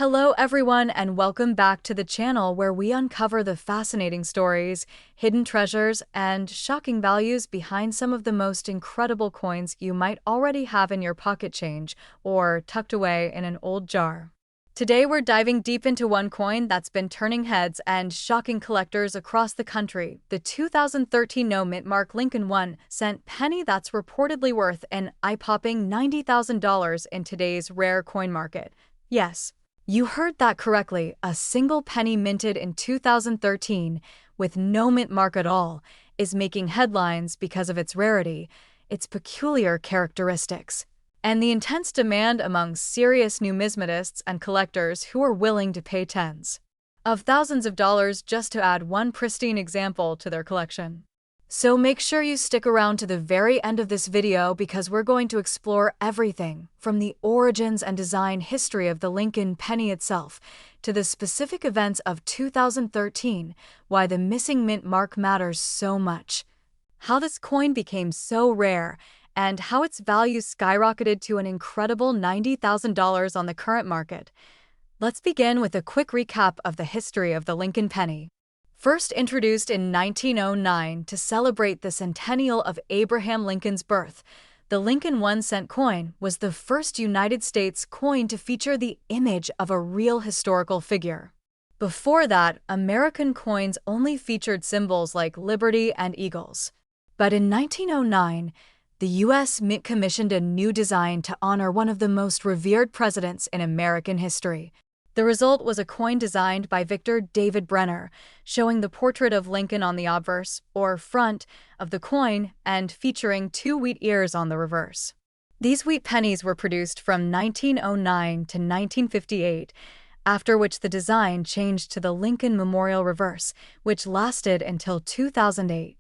Hello everyone and welcome back to the channel where we uncover the fascinating stories, hidden treasures, and shocking values behind some of the most incredible coins you might already have in your pocket change or tucked away in an old jar. Today we're diving deep into one coin that's been turning heads and shocking collectors across the country, the 2013 no-mint mark Lincoln 1-cent penny that's reportedly worth an eye-popping $90,000 in today's rare coin market. Yes, you heard that correctly. A single penny minted in 2013 with no mint mark at all is making headlines because of its rarity, its peculiar characteristics, and the intense demand among serious numismatists and collectors who are willing to pay tens of thousands of dollars just to add one pristine example to their collection. So make sure you stick around to the very end of this video because we're going to explore everything from the origins and design history of the Lincoln penny itself to the specific events of 2013, why the missing mint mark matters so much, how this coin became so rare, and how its value skyrocketed to an incredible $90,000 on the current market. Let's begin with a quick recap of the history of the Lincoln penny. First introduced in 1909 to celebrate the centennial of Abraham Lincoln's birth, the Lincoln 1-cent coin was the first United States coin to feature the image of a real historical figure. Before that, American coins only featured symbols like liberty and eagles. But in 1909, the U.S. Mint commissioned a new design to honor one of the most revered presidents in American history. The result was a coin designed by Victor David Brenner, showing the portrait of Lincoln on the obverse, or front, of the coin and featuring two wheat ears on the reverse. These wheat pennies were produced from 1909 to 1958, after which the design changed to the Lincoln Memorial reverse, which lasted until 2008.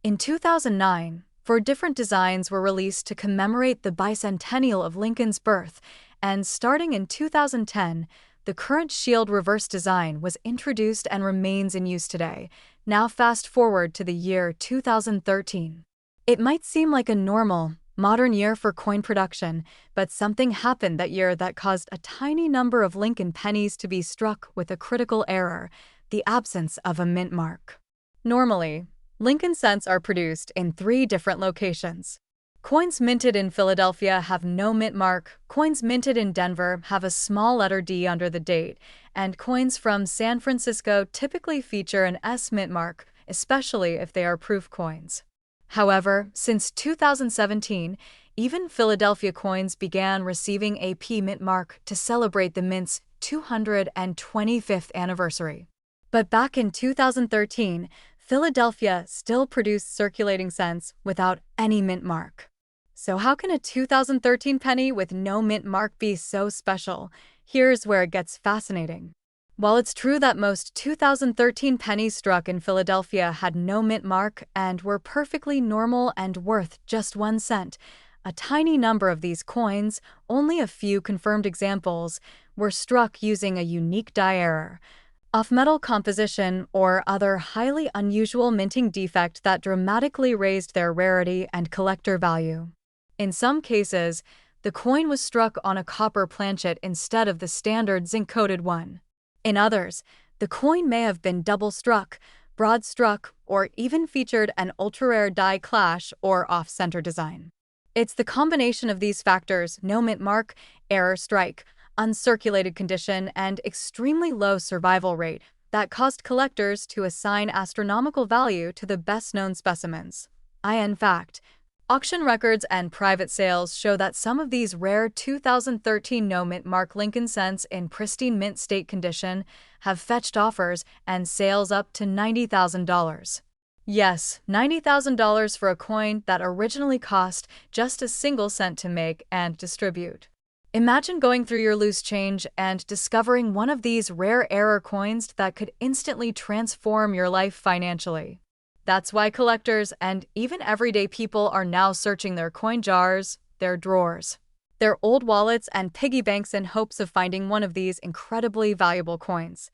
In 2009, four different designs were released to commemorate the bicentennial of Lincoln's birth, and starting in 2010, the current shield reverse design was introduced and remains in use today. Now fast forward to the year 2013. It might seem like a normal, modern year for coin production, but something happened that year that caused a tiny number of Lincoln pennies to be struck with a critical error: the absence of a mint mark. Normally, Lincoln cents are produced in 3 different locations. Coins minted in Philadelphia have no mint mark, coins minted in Denver have a small letter D under the date, and coins from San Francisco typically feature an S mint mark, especially if they are proof coins. However, since 2017, even Philadelphia coins began receiving a P mint mark to celebrate the mint's 225th anniversary. But back in 2013, Philadelphia still produced circulating cents without any mint mark. So how can a 2013 penny with no mint mark be so special? Here's where it gets fascinating. While it's true that most 2013 pennies struck in Philadelphia had no mint mark and were perfectly normal and worth just 1 cent, a tiny number of these coins, only a few confirmed examples, were struck using a unique die error, off-metal composition, or other highly unusual minting defect that dramatically raised their rarity and collector value. In some cases, the coin was struck on a copper planchet instead of the standard zinc-coated one. In others, the coin may have been double-struck, broad-struck, or even featured an ultra-rare die clash or off-center design. It's the combination of these factors: no mint mark, error strike, uncirculated condition, and extremely low survival rate that caused collectors to assign astronomical value to the best-known specimens. In fact, auction records and private sales show that some of these rare 2013 no-mint mark Lincoln cents in pristine mint state condition have fetched offers and sales up to $90,000. Yes, $90,000 for a coin that originally cost just a single cent to make and distribute. Imagine going through your loose change and discovering one of these rare error coins that could instantly transform your life financially. That's why collectors and even everyday people are now searching their coin jars, their drawers, their old wallets, and piggy banks in hopes of finding one of these incredibly valuable coins.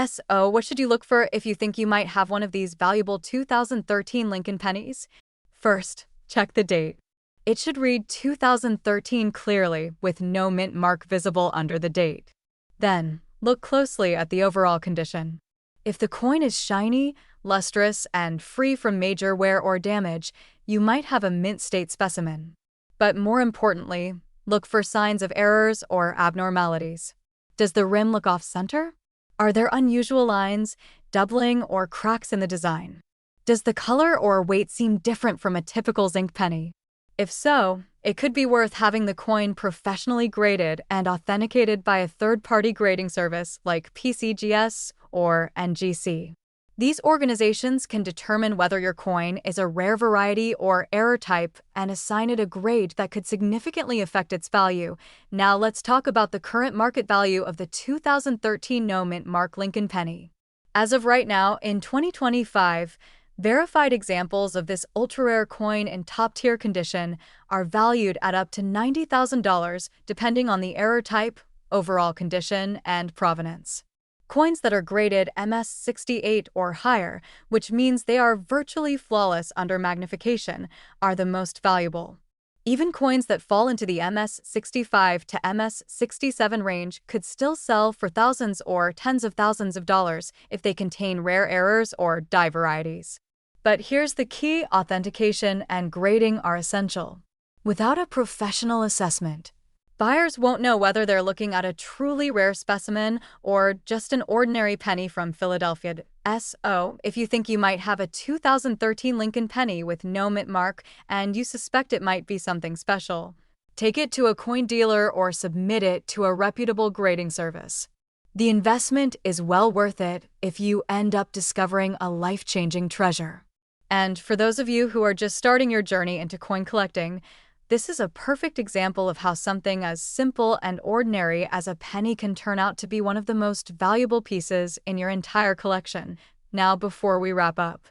So, what should you look for if you think you might have one of these valuable 2013 Lincoln pennies? First, check the date. It should read 2013 clearly with no mint mark visible under the date. Then, look closely at the overall condition. If the coin is shiny, lustrous, and free from major wear or damage, you might have a mint state specimen. But more importantly, look for signs of errors or abnormalities. Does the rim look off-center? Are there unusual lines, doubling, or cracks in the design? Does the color or weight seem different from a typical zinc penny? If so, it could be worth having the coin professionally graded and authenticated by a third-party grading service like PCGS or NGC. These organizations can determine whether your coin is a rare variety or error type and assign it a grade that could significantly affect its value. Now let's talk about the current market value of the 2013 no mint mark Lincoln penny. As of right now, in 2025, verified examples of this ultra-rare coin in top-tier condition are valued at up to $90,000 depending on the error type, overall condition, and provenance. Coins that are graded MS68 or higher, which means they are virtually flawless under magnification, are the most valuable. Even coins that fall into the MS65 to MS67 range could still sell for thousands or tens of thousands of dollars if they contain rare errors or die varieties. But here's the key: authentication and grading are essential. Without a professional assessment, buyers won't know whether they're looking at a truly rare specimen or just an ordinary penny from Philadelphia. So, if you think you might have a 2013 Lincoln penny with no mint mark and you suspect it might be something special, take it to a coin dealer or submit it to a reputable grading service. The investment is well worth it if you end up discovering a life-changing treasure. And for those of you who are just starting your journey into coin collecting, this is a perfect example of how something as simple and ordinary as a penny can turn out to be one of the most valuable pieces in your entire collection. Now, before we wrap up,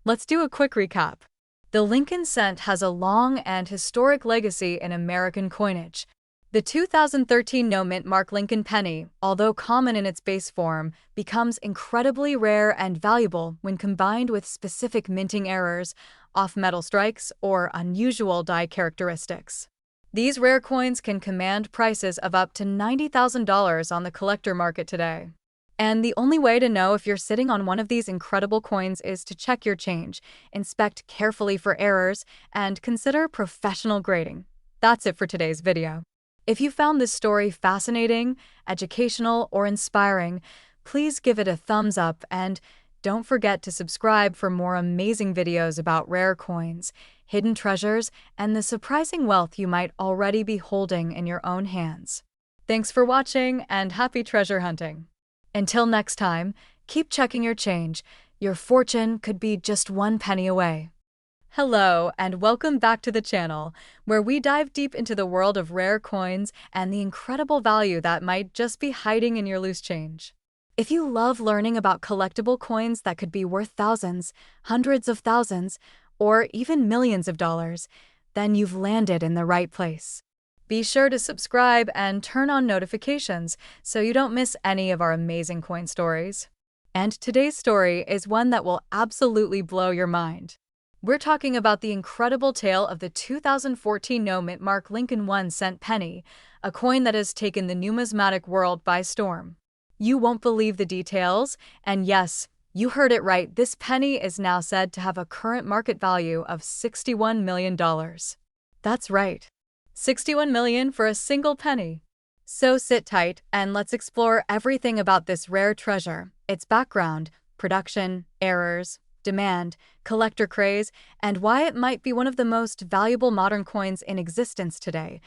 let's do a quick recap. The Lincoln cent has a long and historic legacy in American coinage. The 2013 no mint mark Lincoln penny, although common in its base form, becomes incredibly rare and valuable when combined with specific minting errors, off-metal strikes, or unusual die characteristics. These rare coins can command prices of up to $90,000 on the collector market today. And the only way to know if you're sitting on one of these incredible coins is to check your change, inspect carefully for errors, and consider professional grading. That's it for today's video. If you found this story fascinating, educational, or inspiring, please give it a thumbs up and don't forget to subscribe for more amazing videos about rare coins, hidden treasures, and the surprising wealth you might already be holding in your own hands. Thanks for watching and happy treasure hunting. Until next time, keep checking your change. Your fortune could be just one penny away. Hello, and welcome back to the channel, where we dive deep into the world of rare coins and the incredible value that might just be hiding in your loose change. If you love learning about collectible coins that could be worth thousands, hundreds of thousands, or even millions of dollars, then you've landed in the right place. Be sure to subscribe and turn on notifications so you don't miss any of our amazing coin stories. And today's story is one that will absolutely blow your mind. We're talking about the incredible tale of the 2014 no mint mark Lincoln 1-cent penny, a coin that has taken the numismatic world by storm. You won't believe the details, and yes, you heard it right, this penny is now said to have a current market value of $61 million. That's right, $61 million for a single penny. So sit tight and let's explore everything about this rare treasure, its background, production, errors, demand, collector craze, and why it might be one of the most valuable modern coins in existence today.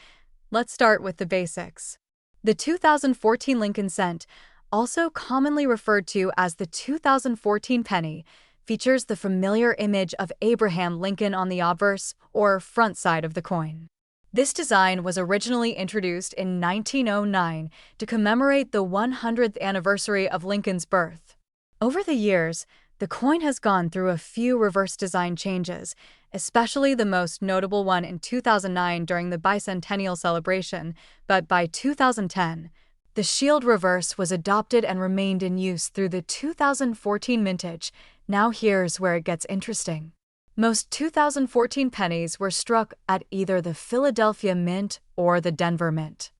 Let's start with the basics. The 2014 Lincoln cent, also commonly referred to as the 2014 penny, features the familiar image of Abraham Lincoln on the obverse, or front side of the coin. This design was originally introduced in 1909 to commemorate the 100th anniversary of Lincoln's birth. Over the years, the coin has gone through a few reverse design changes, especially the most notable one in 2009 during the bicentennial celebration, but by 2010, the shield reverse was adopted and remained in use through the 2014 mintage. Now here's where it gets interesting. Most 2014 pennies were struck at either the Philadelphia Mint or the Denver Mint.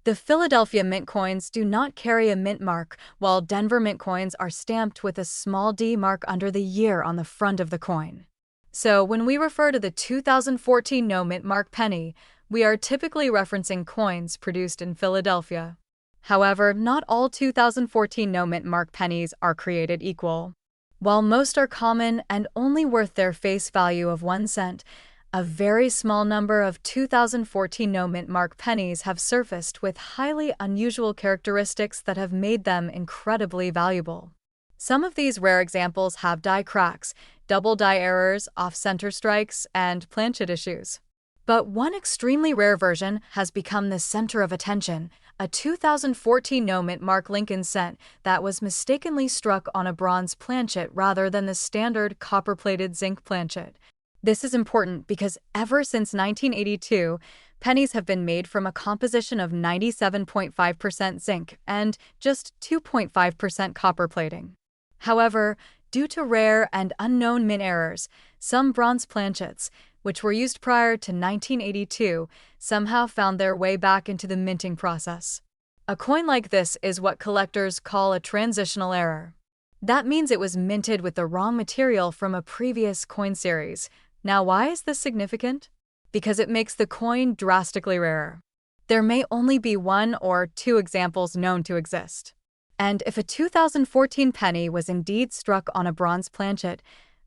The Philadelphia mint coins do not carry a mint mark, while Denver mint coins are stamped with a small D mark under the year on the front of the coin. So, when we refer to the 2014 no mint mark penny, we are typically referencing coins produced in Philadelphia. However, not all 2014 no mint mark pennies are created equal. While most are common and only worth their face value of 1 cent, a very small number of 2014 no mint mark pennies have surfaced with highly unusual characteristics that have made them incredibly valuable. Some of these rare examples have die cracks, double die errors, off-center strikes, and planchet issues. But one extremely rare version has become the center of attention, a 2014 no mint mark Lincoln cent that was mistakenly struck on a bronze planchet rather than the standard copper-plated zinc planchet. This is important because ever since 1982, pennies have been made from a composition of 97.5% zinc and just 2.5% copper plating. However, due to rare and unknown mint errors, some bronze planchets, which were used prior to 1982, somehow found their way back into the minting process. A coin like this is what collectors call a transitional error. That means it was minted with the wrong material from a previous coin series. Now, why is this significant? Because it makes the coin drastically rarer. There may only be 1 or 2 examples known to exist. And if a 2014 penny was indeed struck on a bronze planchet,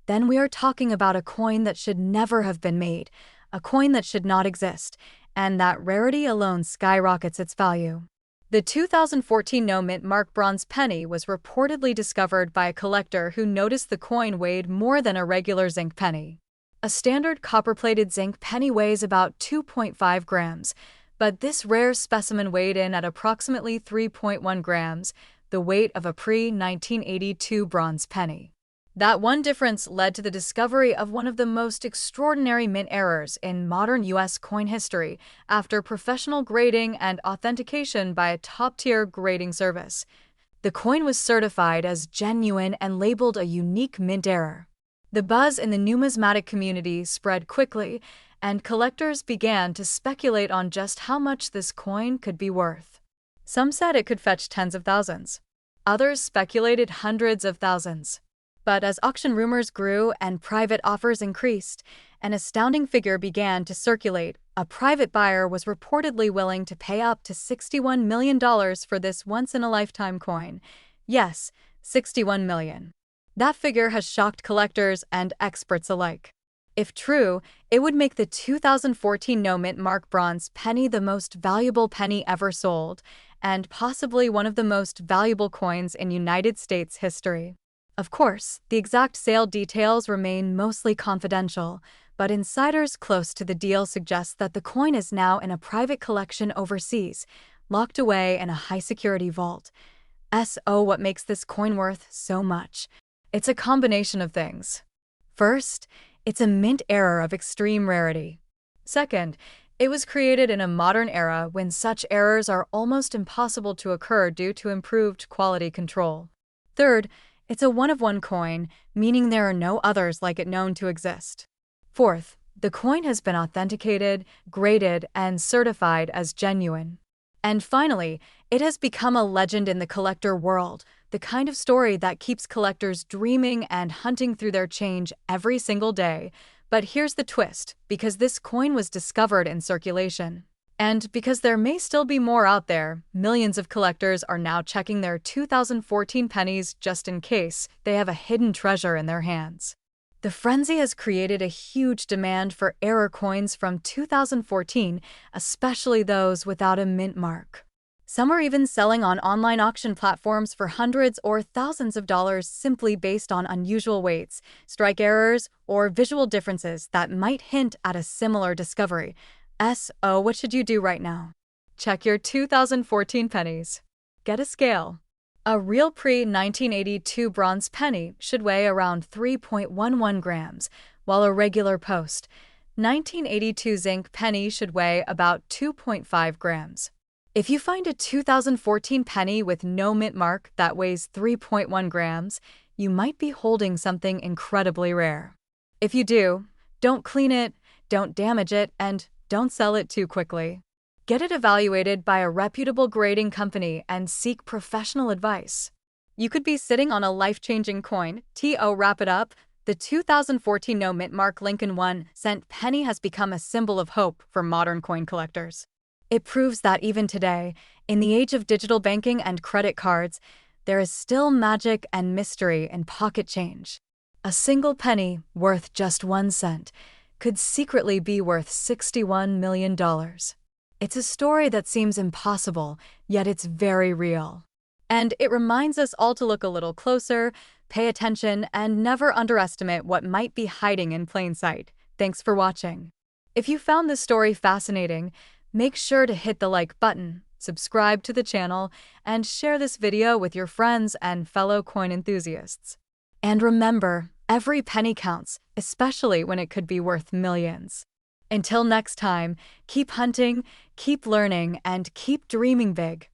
then we are talking about a coin that should never have been made, a coin that should not exist, and that rarity alone skyrockets its value. The 2014 no mint mark bronze penny was reportedly discovered by a collector who noticed the coin weighed more than a regular zinc penny. A standard copper-plated zinc penny weighs about 2.5 grams, but this rare specimen weighed in at approximately 3.1 grams, the weight of a pre-1982 bronze penny. That one difference led to the discovery of one of the most extraordinary mint errors in modern U.S. coin history after professional grading and authentication by a top-tier grading service. The coin was certified as genuine and labeled a unique mint error. The buzz in the numismatic community spread quickly, and collectors began to speculate on just how much this coin could be worth. Some said it could fetch tens of thousands. Others speculated hundreds of thousands. But as auction rumors grew and private offers increased, an astounding figure began to circulate. A private buyer was reportedly willing to pay up to $61 million for this once-in-a-lifetime coin. Yes, $61 million. That figure has shocked collectors and experts alike. If true, it would make the 2014 no mint mark bronze penny the most valuable penny ever sold, and possibly one of the most valuable coins in United States history. Of course, the exact sale details remain mostly confidential, but insiders close to the deal suggest that the coin is now in a private collection overseas, locked away in a high-security vault. What makes this coin worth so much? It's a combination of things. First, it's a mint error of extreme rarity. Second, it was created in a modern era when such errors are almost impossible to occur due to improved quality control. Third, it's a one-of-one coin, meaning there are no others like it known to exist. Fourth, the coin has been authenticated, graded, and certified as genuine. And finally, it has become a legend in the collector world, the kind of story that keeps collectors dreaming and hunting through their change every single day. But here's the twist, because this coin was discovered in circulation. And because there may still be more out there, millions of collectors are now checking their 2014 pennies just in case they have a hidden treasure in their hands. The frenzy has created a huge demand for error coins from 2014, especially those without a mint mark. Some are even selling on online auction platforms for hundreds or thousands of dollars simply based on unusual weights, strike errors, or visual differences that might hint at a similar discovery. What should you do right now? Check your 2014 pennies. Get a scale. A real pre-1982 bronze penny should weigh around 3.11 grams, while a regular post-1982 zinc penny should weigh about 2.5 grams. If you find a 2014 penny with no mint mark that weighs 3.1 grams, you might be holding something incredibly rare. If you do, don't clean it, don't damage it, and don't sell it too quickly. Get it evaluated by a reputable grading company and seek professional advice. You could be sitting on a life-changing coin. Wrap it up. The 2014 no mint mark Lincoln 1-cent penny has become a symbol of hope for modern coin collectors. It proves that even today, in the age of digital banking and credit cards, there is still magic and mystery in pocket change. A single penny, worth just 1 cent, could secretly be worth $61 million. It's a story that seems impossible, yet it's very real. And it reminds us all to look a little closer, pay attention, and never underestimate what might be hiding in plain sight. Thanks for watching. If you found this story fascinating, make sure to hit the like button, subscribe to the channel, and share this video with your friends and fellow coin enthusiasts. And remember, every penny counts, especially when it could be worth millions. Until next time, keep hunting, keep learning, and keep dreaming big.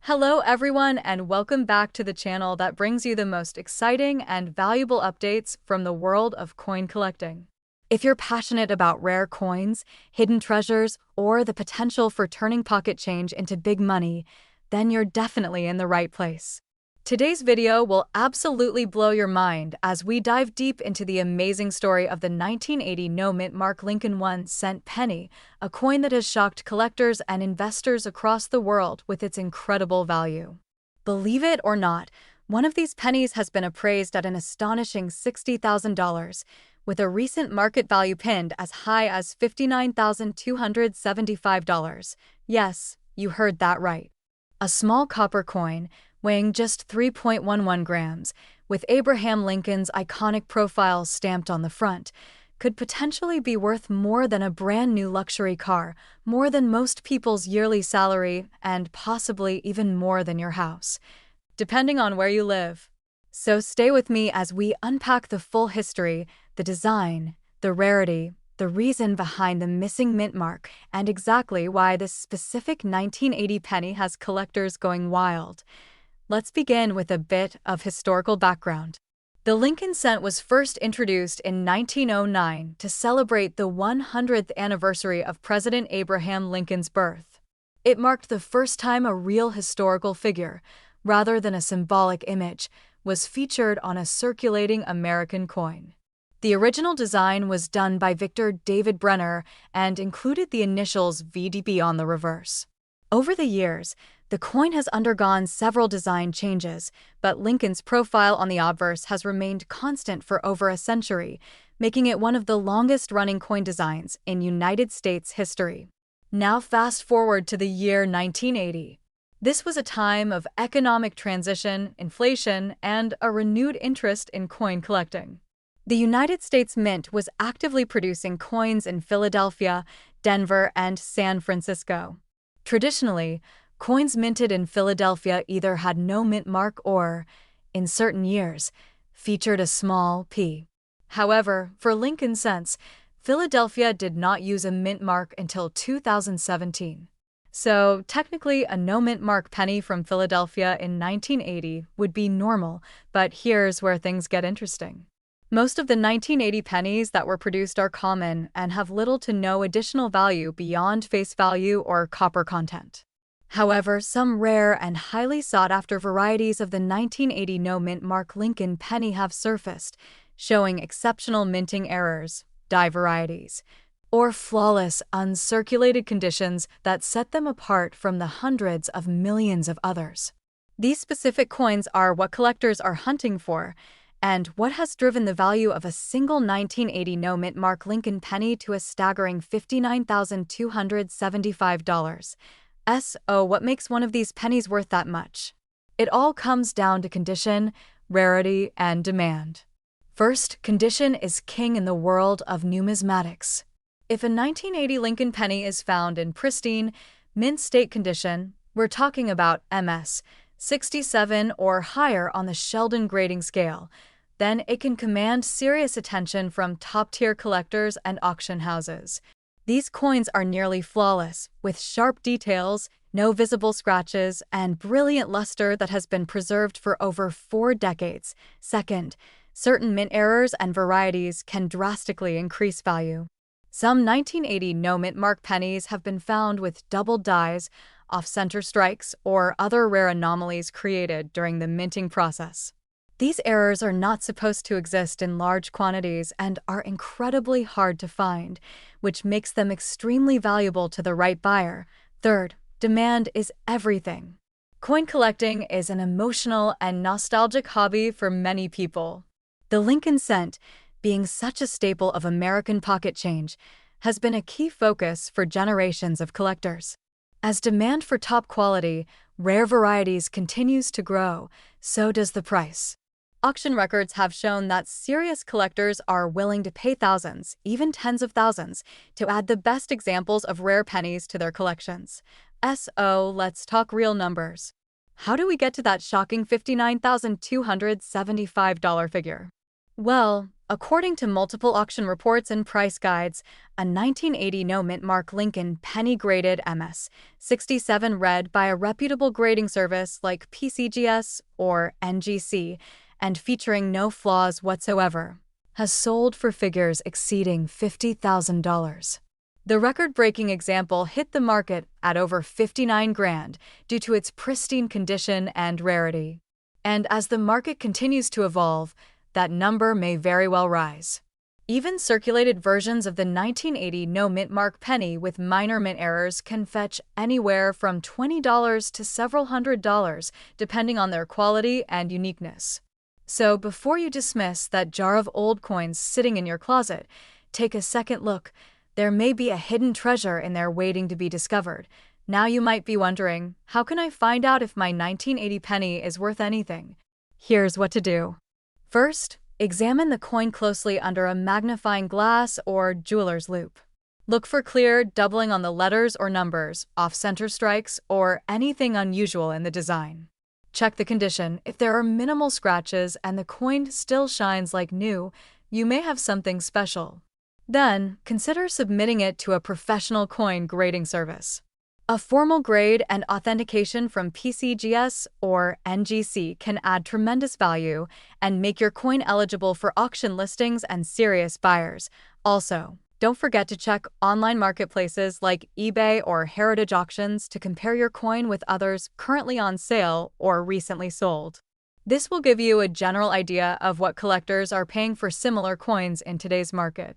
Hello everyone, and welcome back to the channel that brings you the most exciting and valuable updates from the world of coin collecting. If you're passionate about rare coins, hidden treasures, or the potential for turning pocket change into big money, then you're definitely in the right place. Today's video will absolutely blow your mind as we dive deep into the amazing story of the 1980 no mint mark Lincoln 1-cent penny, a coin that has shocked collectors and investors across the world with its incredible value. Believe it or not, one of these pennies has been appraised at an astonishing $60,000, with a recent market value pinned as high as $59,275. Yes, you heard that right. A small copper coin, weighing just 3.11 grams, with Abraham Lincoln's iconic profile stamped on the front, could potentially be worth more than a brand new luxury car, more than most people's yearly salary, and possibly even more than your house, depending on where you live. So stay with me as we unpack the full history, the design, the rarity, the reason behind the missing mint mark, and exactly why this specific 1980 penny has collectors going wild. Let's begin with a bit of historical background. The Lincoln cent was first introduced in 1909 to celebrate the 100th anniversary of President Abraham Lincoln's birth. It marked the first time a real historical figure, rather than a symbolic image, was featured on a circulating American coin. The original design was done by Victor David Brenner and included the initials VDB on the reverse. Over the years, the coin has undergone several design changes, but Lincoln's profile on the obverse has remained constant for over a century, making it one of the longest-running coin designs in United States history. Now fast forward to the year 1980. This was a time of economic transition, inflation, and a renewed interest in coin collecting. The United States Mint was actively producing coins in Philadelphia, Denver, and San Francisco. Traditionally, coins minted in Philadelphia either had no mint mark or, in certain years, featured a small p. However, for Lincoln cents, Philadelphia did not use a mint mark until 2017. So, technically, a no mint mark penny from Philadelphia in 1980 would be normal, but here's where things get interesting. Most of the 1980 pennies that were produced are common and have little to no additional value beyond face value or copper content. However, some rare and highly sought-after varieties of the 1980 no mint mark Lincoln penny have surfaced, showing exceptional minting errors, die varieties, or flawless, uncirculated conditions that set them apart from the hundreds of millions of others. These specific coins are what collectors are hunting for, and what has driven the value of a single 1980 no mint mark Lincoln penny to a staggering $59,275. What makes one of these pennies worth that much? It all comes down to condition, rarity, and demand. First, condition is king in the world of numismatics. If a 1980 Lincoln penny is found in pristine, mint state condition, we're talking about MS 67 or higher on the Sheldon grading scale, then it can command serious attention from top-tier collectors and auction houses. These coins are nearly flawless, with sharp details, no visible scratches, and brilliant luster that has been preserved for over 4 decades. Second, certain mint errors and varieties can drastically increase value. Some 1980 no-mint mark pennies have been found with doubled dies, off-center strikes, or other rare anomalies created during the minting process. These errors are not supposed to exist in large quantities and are incredibly hard to find, which makes them extremely valuable to the right buyer. Third, demand is everything. Coin collecting is an emotional and nostalgic hobby for many people. The Lincoln cent, being such a staple of American pocket change, has been a key focus for generations of collectors. As demand for top-quality, rare varieties continues to grow, so does the price. Auction records have shown that serious collectors are willing to pay thousands, even tens of thousands, to add the best examples of rare pennies to their collections. So, let's talk real numbers. How do we get to that shocking $59,275 figure? Well, according to multiple auction reports and price guides, a 1980 no-mint mark Lincoln penny graded MS-67 read by a reputable grading service like PCGS or NGC and featuring no flaws whatsoever, has sold for figures exceeding $50,000. The record-breaking example hit the market at over $59,000 due to its pristine condition and rarity. And as the market continues to evolve, that number may very well rise. Even circulated versions of the 1980 no-mint mark penny with minor mint errors can fetch anywhere from $20 to several $100s, depending on their quality and uniqueness. So before you dismiss that jar of old coins sitting in your closet, take a second look. There may be a hidden treasure in there waiting to be discovered. Now you might be wondering, how can I find out if my 1980 penny is worth anything? Here's what to do. First, examine the coin closely under a magnifying glass or jeweler's loupe. Look for clear doubling on the letters or numbers, off-center strikes, or anything unusual in the design. Check the condition. If there are minimal scratches and the coin still shines like new, you may have something special. Then, consider submitting it to a professional coin grading service. A formal grade and authentication from PCGS or NGC can add tremendous value and make your coin eligible for auction listings and serious buyers. Also, don't forget to check online marketplaces like eBay or Heritage Auctions to compare your coin with others currently on sale or recently sold. This will give you a general idea of what collectors are paying for similar coins in today's market.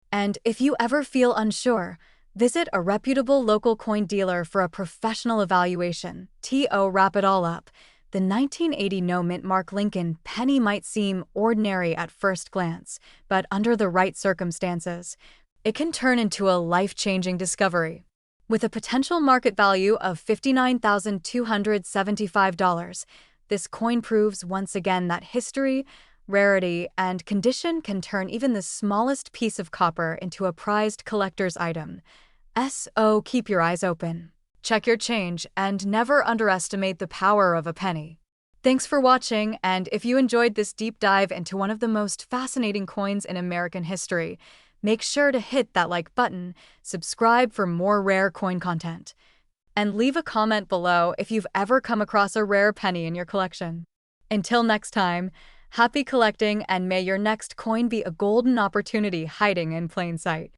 And if you ever feel unsure, visit a reputable local coin dealer for a professional evaluation. To wrap it all up, the 1980 no-mint mark Lincoln penny might seem ordinary at first glance, but under the right circumstances, it can turn into a life-changing discovery. With a potential market value of $59,275, this coin proves once again that history, rarity, and condition can turn even the smallest piece of copper into a prized collector's item. So keep your eyes open, check your change, and never underestimate the power of a penny. Thanks for watching, and if you enjoyed this deep dive into one of the most fascinating coins in American history, make sure to hit that like button, subscribe for more rare coin content, and leave a comment below if you've ever come across a rare penny in your collection. Until next time, happy collecting, and may your next coin be a golden opportunity hiding in plain sight.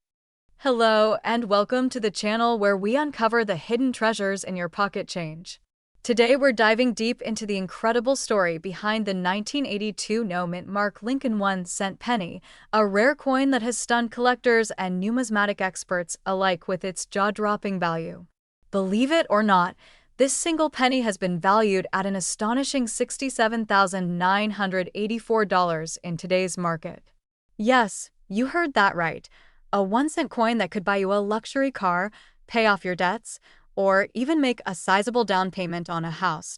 Hello, and welcome to the channel where we uncover the hidden treasures in your pocket change. Today we're diving deep into the incredible story behind the 1982 no-mint mark Lincoln 1-cent penny, a rare coin that has stunned collectors and numismatic experts alike with its jaw-dropping value. Believe it or not, this single penny has been valued at an astonishing $67,984 in today's market. Yes, you heard that right. A 1-cent coin that could buy you a luxury car, pay off your debts, or even make a sizable down payment on a house.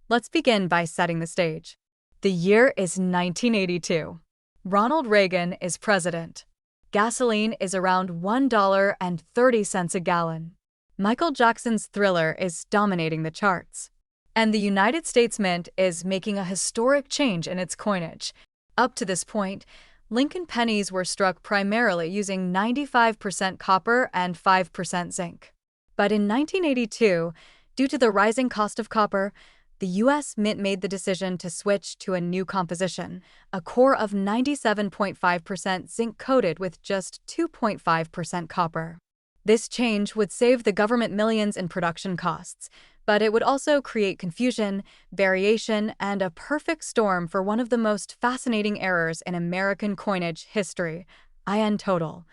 Let's begin by setting the stage. The year is 1982. Ronald Reagan is president. Gasoline is around $1.30 a gallon. Michael Jackson's Thriller is dominating the charts. And the United States Mint is making a historic change in its coinage. Up to this point, Lincoln pennies were struck primarily using 95% copper and 5% zinc. But in 1982, due to the rising cost of copper, The US Mint made the decision to switch to a new composition, a core of 97.5% zinc coated with just 2.5% copper. This change would save the government millions in production costs, but it would also create confusion, variation, and a perfect storm for one of the most fascinating errors in American coinage history, IN total.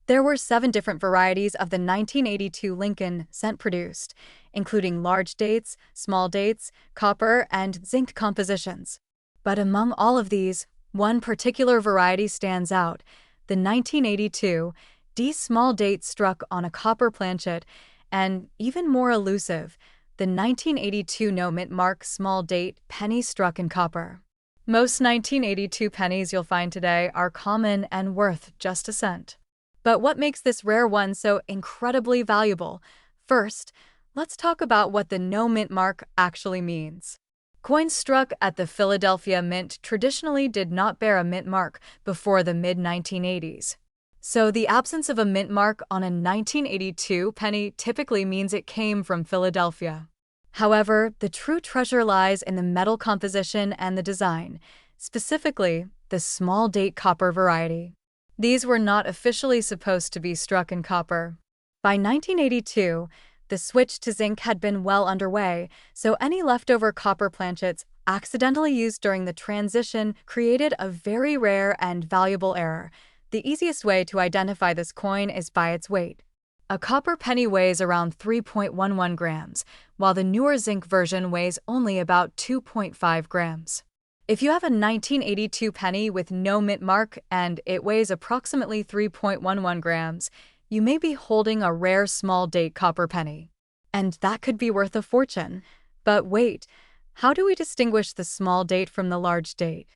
There were 7 different varieties of the 1982 Lincoln cent produced, including large dates, small dates, copper, and zinc compositions. But among all of these, one particular variety stands out: the 1982 D small date struck on a copper planchet, and even more elusive, the 1982 no mint mark small date penny struck in copper. Most 1982 pennies you'll find today are common and worth just a cent. But what makes this rare one so incredibly valuable? First, let's talk about what the no mint mark actually means. Coins struck at the Philadelphia Mint traditionally did not bear a mint mark before the mid-1980s. So the absence of a mint mark on a 1982 penny typically means it came from Philadelphia. However, the true treasure lies in the metal composition and the design, specifically the small date copper variety. These were not officially supposed to be struck in copper. By 1982, the switch to zinc had been well underway, so any leftover copper planchets accidentally used during the transition created a very rare and valuable error. The easiest way to identify this coin is by its weight. A copper penny weighs around 3.11 grams, while the newer zinc version weighs only about 2.5 grams. If you have a 1982 penny with no mint mark and it weighs approximately 3.11 grams, you may be holding a rare small date copper penny. And that could be worth a fortune. But wait, how do we distinguish the small date from the large date?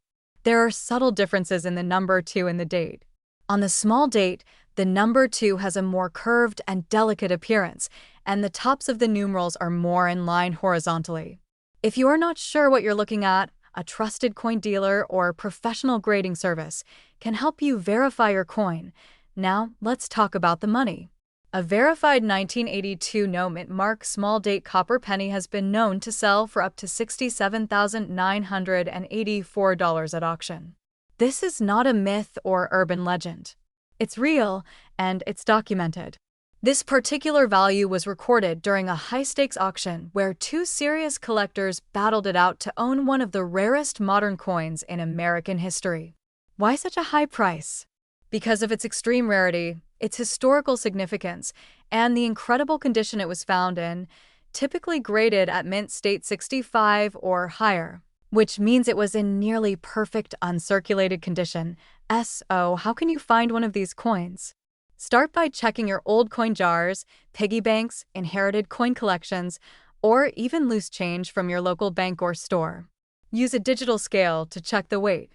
There are subtle differences in the number 2 in the date. On the small date, the number 2 has a more curved and delicate appearance, and the tops of the numerals are more in line horizontally. If you are not sure what you're looking at, a trusted coin dealer or professional grading service can help you verify your coin. Now, let's talk about the money. A verified 1982 no mint mark small date copper penny has been known to sell for up to $67,984 at auction. This is not a myth or urban legend. It's real, and it's documented. This particular value was recorded during a high-stakes auction where 2 serious collectors battled it out to own one of the rarest modern coins in American history. Why such a high price? Because of its extreme rarity, its historical significance, and the incredible condition it was found in, typically graded at mint state 65 or higher, which means it was in nearly perfect uncirculated condition. So, how can you find one of these coins? Start by checking your old coin jars, piggy banks, inherited coin collections, or even loose change from your local bank or store. Use a digital scale to check the weight.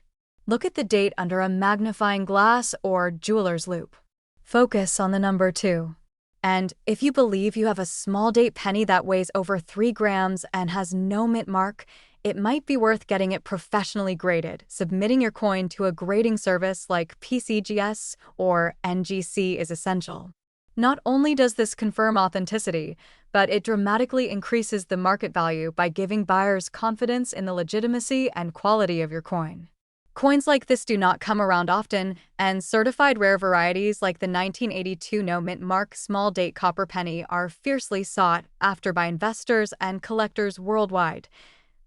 Look at the date under a magnifying glass or jeweler's loupe. Focus on the number 2. And if you believe you have a small date penny that weighs over 3 grams and has no mint mark, it might be worth getting it professionally graded. Submitting your coin to a grading service like PCGS or NGC is essential. Not only does this confirm authenticity, but it dramatically increases the market value by giving buyers confidence in the legitimacy and quality of your coin. Coins like this do not come around often, and certified rare varieties like the 1982 no mint mark small date copper penny are fiercely sought after by investors and collectors worldwide.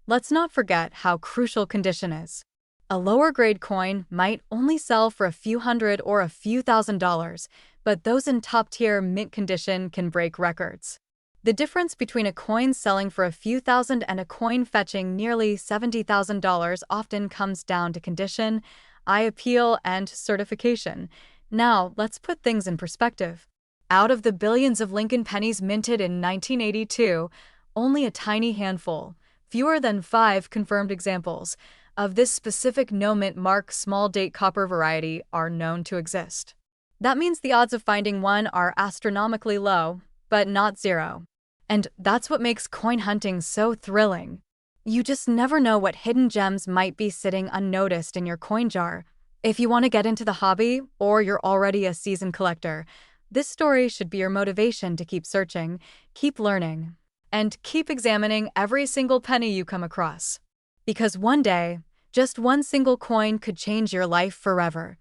Let's not forget how crucial condition is. A lower grade coin might only sell for a few hundred or a few $1,000s, but those in top tier mint condition can break records. The difference between a coin selling for a few thousand and a coin fetching nearly $70,000 often comes down to condition, eye appeal, and certification. Now, let's put things in perspective. Out of the billions of Lincoln pennies minted in 1982, only a tiny handful, fewer than 5 confirmed examples, of this specific no mint mark small date copper variety are known to exist. That means the odds of finding one are astronomically low, but not zero. And that's what makes coin hunting so thrilling. You just never know what hidden gems might be sitting unnoticed in your coin jar. If you want to get into the hobby, or you're already a seasoned collector, this story should be your motivation to keep searching, keep learning, and keep examining every single penny you come across. Because one day, just one single coin could change your life forever.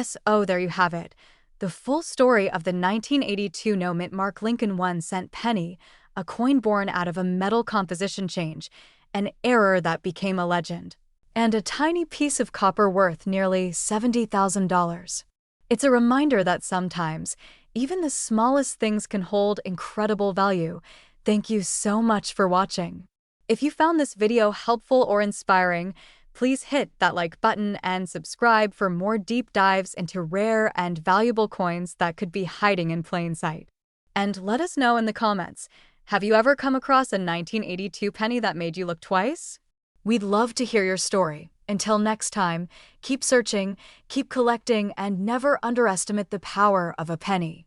So there you have it. The full story of the 1982 no-mint mark Lincoln 1-cent penny, a coin born out of a metal composition change, an error that became a legend, and a tiny piece of copper worth nearly $70,000. It's a reminder that sometimes, even the smallest things can hold incredible value. Thank you so much for watching. If you found this video helpful or inspiring, please hit that like button and subscribe for more deep dives into rare and valuable coins that could be hiding in plain sight. And let us know in the comments, have you ever come across a 1982 penny that made you look twice? We'd love to hear your story. Until next time, keep searching, keep collecting, and never underestimate the power of a penny.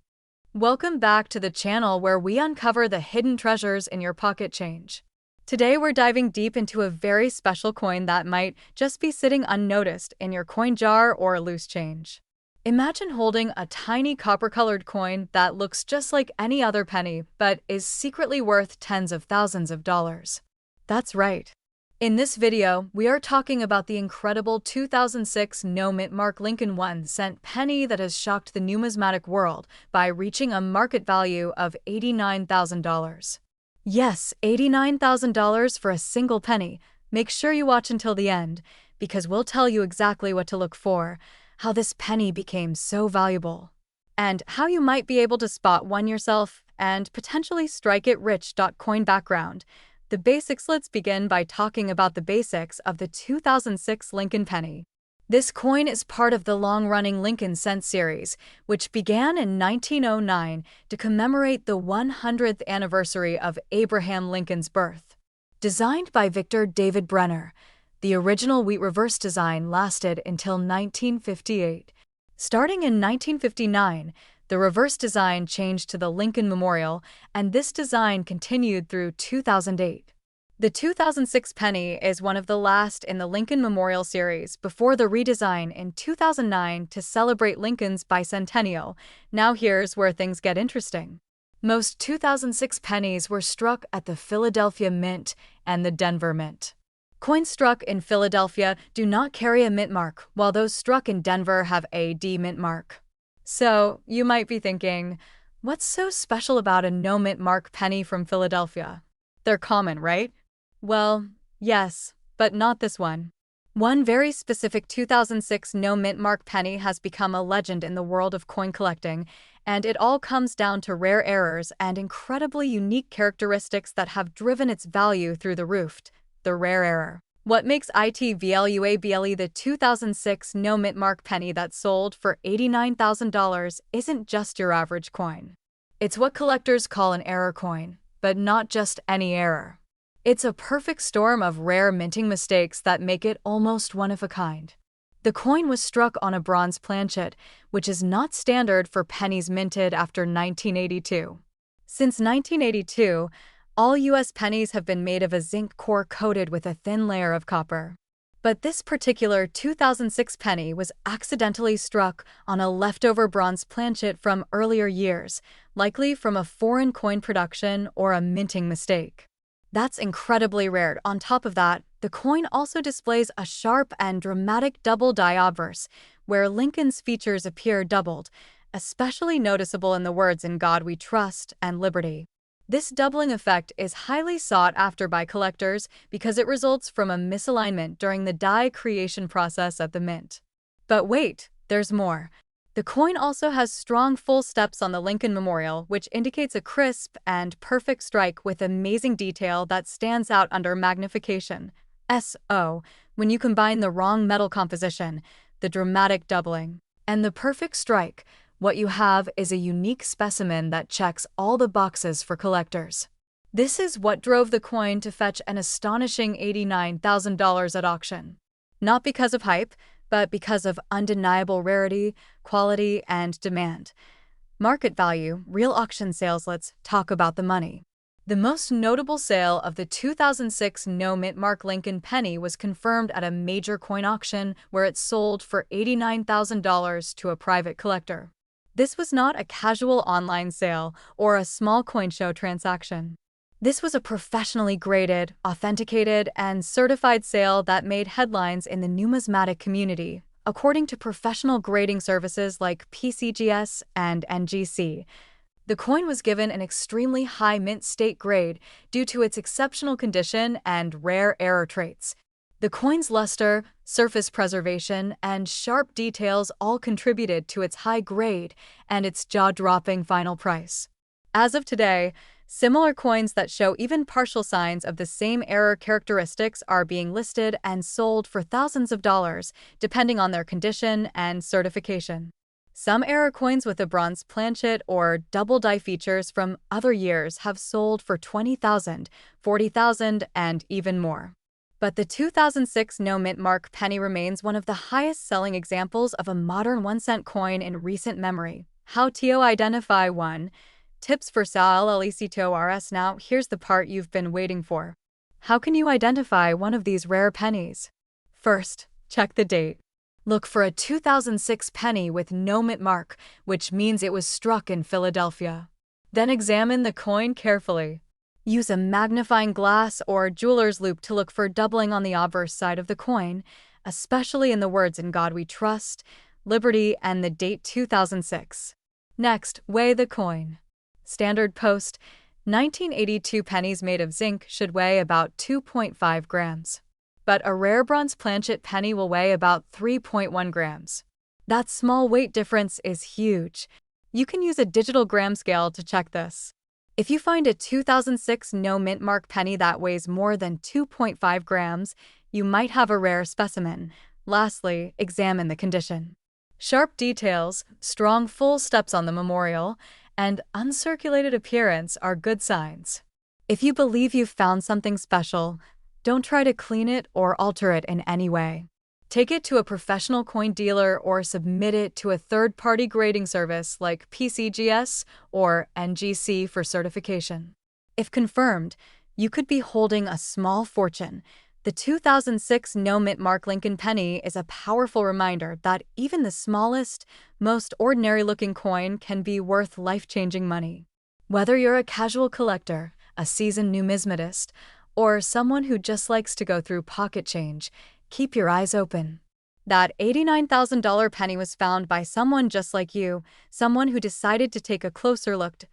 Welcome back to the channel where we uncover the hidden treasures in your pocket change. Today we're diving deep into a very special coin that might just be sitting unnoticed in your coin jar or loose change. Imagine holding a tiny copper-colored coin that looks just like any other penny but is secretly worth tens of thousands of dollars. That's right. In this video, we are talking about the incredible 2006 no-mint mark Lincoln 1-cent penny that has shocked the numismatic world by reaching a market value of $89,000. Yes, $89,000 for a single penny. Make sure you watch until the end, because we'll tell you exactly what to look for, how this penny became so valuable, and how you might be able to spot one yourself and potentially strike it rich. Coin background. The basics. Let's begin by talking about the basics of the 2006 Lincoln penny. This coin is part of the long-running Lincoln cent series, which began in 1909 to commemorate the 100th anniversary of Abraham Lincoln's birth. Designed by Victor David Brenner, the original wheat reverse design lasted until 1958. Starting in 1959, the reverse design changed to the Lincoln Memorial, and this design continued through 2008. The 2006 penny is one of the last in the Lincoln Memorial series before the redesign in 2009 to celebrate Lincoln's bicentennial. Now here's where things get interesting. Most 2006 pennies were struck at the Philadelphia Mint and the Denver Mint. Coins struck in Philadelphia do not carry a mint mark, while those struck in Denver have a D mint mark. So, you might be thinking, what's so special about a no-mint mark penny from Philadelphia? They're common, right? Well, yes, but not this one. One very specific 2006 no-mint mark penny has become a legend in the world of coin collecting, and it all comes down to rare errors and incredibly unique characteristics that have driven its value through the roof. The rare error. What makes it valuable the 2006 no-mint mark penny that sold for $89,000 isn't just your average coin. It's what collectors call an error coin, but not just any error. It's a perfect storm of rare minting mistakes that make it almost one of a kind. The coin was struck on a bronze planchet, which is not standard for pennies minted after 1982. Since 1982, all U.S. pennies have been made of a zinc core coated with a thin layer of copper. But this particular 2006 penny was accidentally struck on a leftover bronze planchet from earlier years, likely from a foreign coin production or a minting mistake. That's incredibly rare. On top of that, the coin also displays a sharp and dramatic double die obverse, where Lincoln's features appear doubled, especially noticeable in the words "In God We Trust" and "Liberty." This doubling effect is highly sought after by collectors because it results from a misalignment during the die creation process at the mint. But wait, there's more. The coin also has strong full steps on the Lincoln Memorial, which indicates a crisp and perfect strike with amazing detail that stands out under magnification. When you combine the wrong metal composition, the dramatic doubling, and the perfect strike, what you have is a unique specimen that checks all the boxes for collectors. This is what drove the coin to fetch an astonishing $89,000 at auction. Not because of hype, but because of undeniable rarity, quality, and demand. Market value, real auction sales. Let's talk about the money. The most notable sale of the 2006 no-mint mark Lincoln penny was confirmed at a major coin auction where it sold for $89,000 to a private collector. This was not a casual online sale or a small coin show transaction. This was a professionally graded, authenticated, and certified sale that made headlines in the numismatic community, according to professional grading services like PCGS and NGC. The coin was given an extremely high mint state grade due to its exceptional condition and rare error traits. The coin's luster, surface preservation, and sharp details all contributed to its high grade and its jaw-dropping final price. As of today, similar coins that show even partial signs of the same error characteristics are being listed and sold for thousands of dollars, depending on their condition and certification. Some error coins with a bronze planchet or double die features from other years have sold for $20,000, $40,000, and even more. But the 2006 no mint mark penny remains one of the highest-selling examples of a modern 1-cent coin in recent memory. How to identify one? Tips for Sal Lectors. Now, here's the part you've been waiting for. How can you identify one of these rare pennies? First, check the date. Look for a 2006 penny with no mint mark, which means it was struck in Philadelphia. Then examine the coin carefully. Use a magnifying glass or jeweler's loupe to look for doubling on the obverse side of the coin, especially in the words "In God We Trust," "Liberty," and the date 2006. Next, weigh the coin. Standard post, 1982 pennies made of zinc should weigh about 2.5 grams. But a rare bronze planchet penny will weigh about 3.1 grams. That small weight difference is huge. You can use a digital gram scale to check this. If you find a 2006 no mint mark penny that weighs more than 2.5 grams, you might have a rare specimen. Lastly, examine the condition. Sharp details, strong full steps on the memorial, and uncirculated appearance are good signs. If you believe you've found something special, don't try to clean it or alter it in any way. Take it to a professional coin dealer or submit it to a third-party grading service like PCGS or NGC for certification. If confirmed, you could be holding a small fortune. The 2006 no mint mark Lincoln penny is a powerful reminder that even the smallest, most ordinary-looking coin can be worth life-changing money. Whether you're a casual collector, a seasoned numismatist, or someone who just likes to go through pocket change, keep your eyes open. That $89,000 penny was found by someone just like you, someone who decided to take a closer look.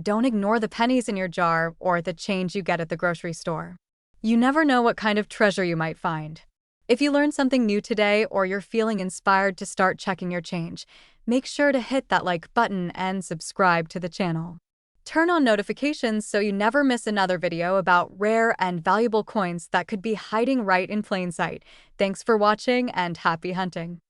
Don't ignore the pennies in your jar or the change you get at the grocery store. You never know what kind of treasure you might find. If you learned something new today or you're feeling inspired to start checking your change, make sure to hit that like button and subscribe to the channel. Turn on notifications so you never miss another video about rare and valuable coins that could be hiding right in plain sight. Thanks for watching and happy hunting.